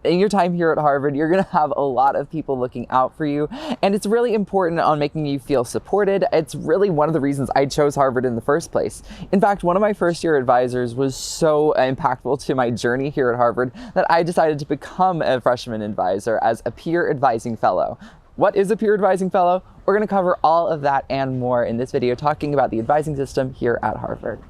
In your time here at Harvard, you're going to have a lot of people looking out for you, and it's really important on making you feel supported. It's really one of the reasons I chose Harvard in the first place. In fact, one of my first year advisors was so impactful to my journey here at Harvard that I decided to become a freshman advisor as a peer advising fellow. What is a peer advising fellow? We're going to cover all of that and more in this video, talking about the advising system here at Harvard.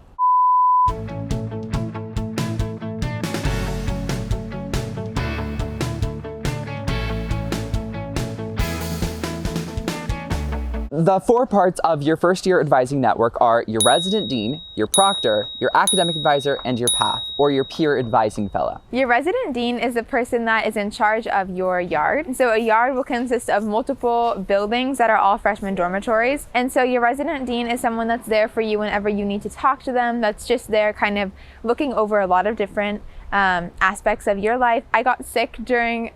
The four parts of your first year advising network are your resident dean, your proctor, your academic advisor, and your PAF, or your peer advising fellow. Your resident dean is the person that is in charge of your yard. So a yard will consist of multiple buildings that are all freshman dormitories. And so your resident dean is someone that's there for you whenever you need to talk to them, that's just there kind of looking over a lot of different aspects of your life. I got sick during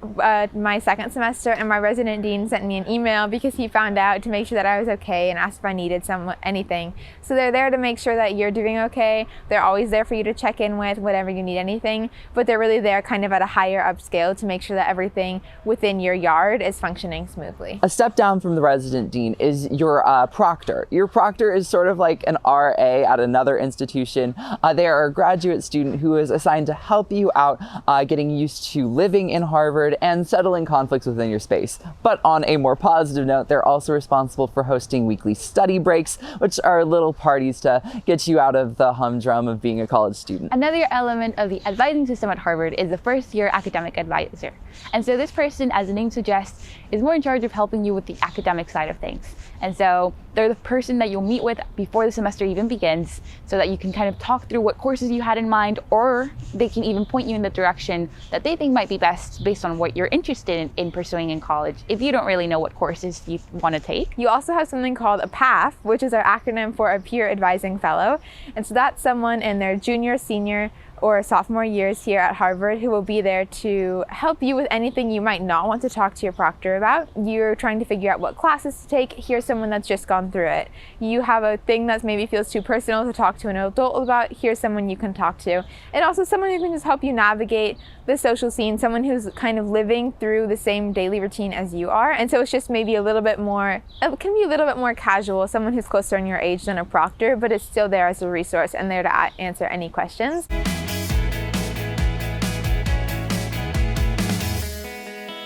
my second semester, and my resident dean sent me an email because he found out, to make sure that I was okay and asked if I needed anything. So they're there to make sure that you're doing okay. They're always there for you to check in with whenever you need anything, but they're really there kind of at a higher up scale to make sure that everything within your yard is functioning smoothly. A step down from the resident dean is your proctor. Your proctor is sort of like an RA at another institution. They are a graduate student who is assigned to help you out getting used to living in Harvard and settling conflicts within your space. But on a more positive note, they're also responsible for hosting weekly study breaks, which are little parties to get you out of the humdrum of being a college student. Another element of the advising system at Harvard is the first year academic advisor. And so this person, as the name suggests, is more in charge of helping you with the academic side of things. And so they're the person that you'll meet with before the semester even begins, so that you can kind of talk through what courses you had in mind, or they can even point you in the direction that they think might be best based on what you're interested in pursuing in college, if you don't really know what courses you want to take. You also have something called a PAF, which is our acronym for a peer advising fellow. And so that's someone in their junior, senior, or sophomore years here at Harvard who will be there to help you with anything you might not want to talk to your proctor about. You're trying to figure out what classes to take. Here's someone that's just gone through it. You have a thing that maybe feels too personal to talk to an adult about. Here's someone you can talk to. And also someone who can just help you navigate the social scene, someone who's kind of living through the same daily routine as you are. And so it's just maybe a little bit more, it can be a little bit more casual, someone who's closer in your age than a proctor, but it's still there as a resource and there to answer any questions.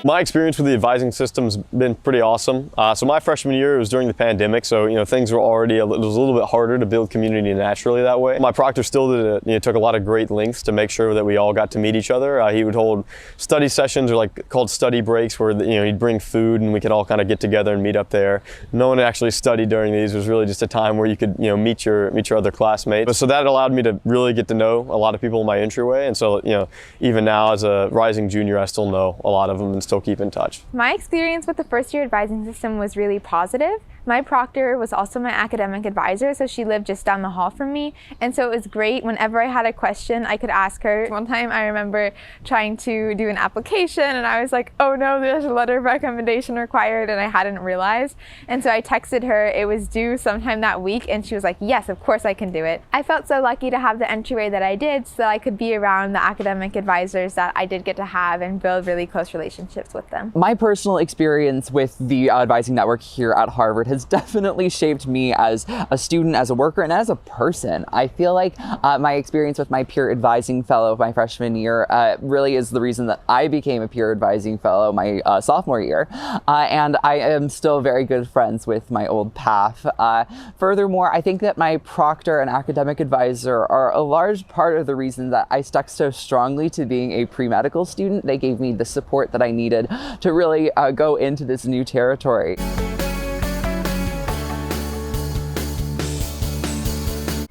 My experience with the advising system's been pretty awesome. So my freshman year, it was during the pandemic, so things were already, it was a little bit harder to build community naturally that way. My proctor still took a lot of great lengths to make sure that we all got to meet each other. He would hold study sessions, or called study breaks, where he'd bring food and we could all kind of get together and meet up there. No one actually studied during these. It was really just a time where you could meet your other classmates. So that allowed me to really get to know a lot of people in my entryway, and so even now as a rising junior, I still know a lot of them and still keep in touch. My experience with the first year advising system was really positive. My proctor was also my academic advisor, so she lived just down the hall from me. And so it was great. Whenever I had a question, I could ask her. One time I remember trying to do an application and I was like, oh no, there's a letter of recommendation required, and I hadn't realized. And so I texted her, it was due sometime that week, and she was like, yes, of course I can do it. I felt so lucky to have the entryway that I did, so that I could be around the academic advisors that I did get to have and build really close relationships with them. My personal experience with the advising network here at Harvard has definitely shaped me as a student, as a worker, and as a person. I feel like my experience with my peer advising fellow my freshman year really is the reason that I became a peer advising fellow my sophomore year. And I am still very good friends with my old PAF. Furthermore, I think that my proctor and academic advisor are a large part of the reason that I stuck so strongly to being a pre-medical student. They gave me the support that I needed to really go into this new territory.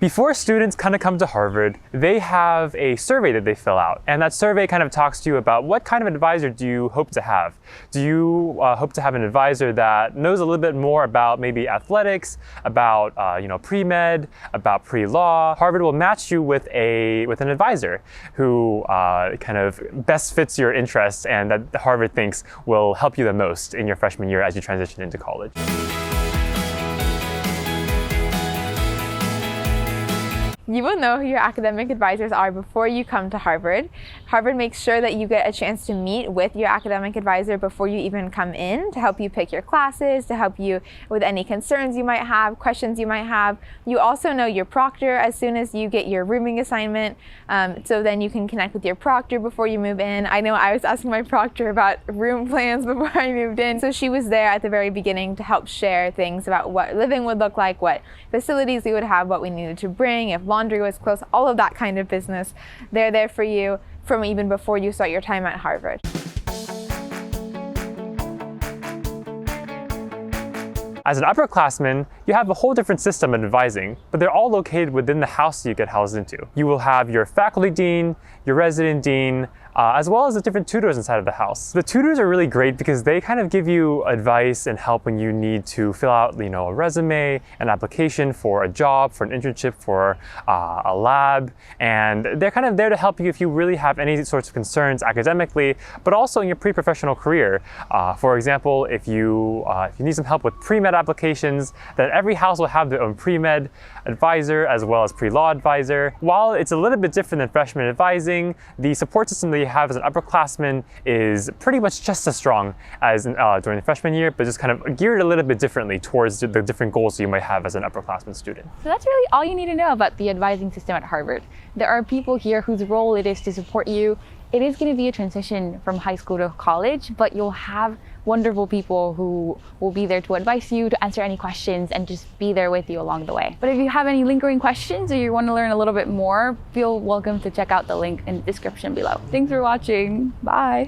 Before students kind of come to Harvard, they have a survey that they fill out, and that survey kind of talks to you about what kind of advisor do you hope to have. Do you hope to have an advisor that knows a little bit more about maybe athletics, about pre-med, about pre-law? Harvard will match you with an advisor who kind of best fits your interests and that Harvard thinks will help you the most in your freshman year as you transition into college. You will know who your academic advisors are before you come to Harvard. Harvard makes sure that you get a chance to meet with your academic advisor before you even come in, to help you pick your classes, to help you with any concerns you might have, questions you might have. You also know your proctor as soon as you get your rooming assignment, so then you can connect with your proctor before you move in. I know I was asking my proctor about room plans before I moved in, so she was there at the very beginning to help share things about what living would look like, what facilities we would have, what we needed to bring, if laundry was close, all of that kind of business. They're there for you from even before you start your time at Harvard. As an upperclassman, you have a whole different system of advising, but they're all located within the house you get housed into. You will have your faculty dean, your resident dean, as well as the different tutors inside of the house. The tutors are really great because they kind of give you advice and help when you need to fill out, a resume, an application for a job, for an internship, for a lab, and they're kind of there to help you if you really have any sorts of concerns academically, but also in your pre-professional career. For example, if you need some help with pre-med applications, then every house will have their own pre-med advisor as well as pre-law advisor. While it's a little bit different than freshman advising, the support system that you have as an upperclassman is pretty much just as strong as during the freshman year, but just kind of geared a little bit differently towards the different goals you might have as an upperclassman student. So that's really all you need to know about the advising system at Harvard. There are people here whose role it is to support you. It is going to be a transition from high school to college, but you'll have wonderful people who will be there to advise you, to answer any questions, and just be there with you along the way. But if you have any lingering questions or you want to learn a little bit more, feel welcome to check out the link in the description below. Thanks for watching. Bye.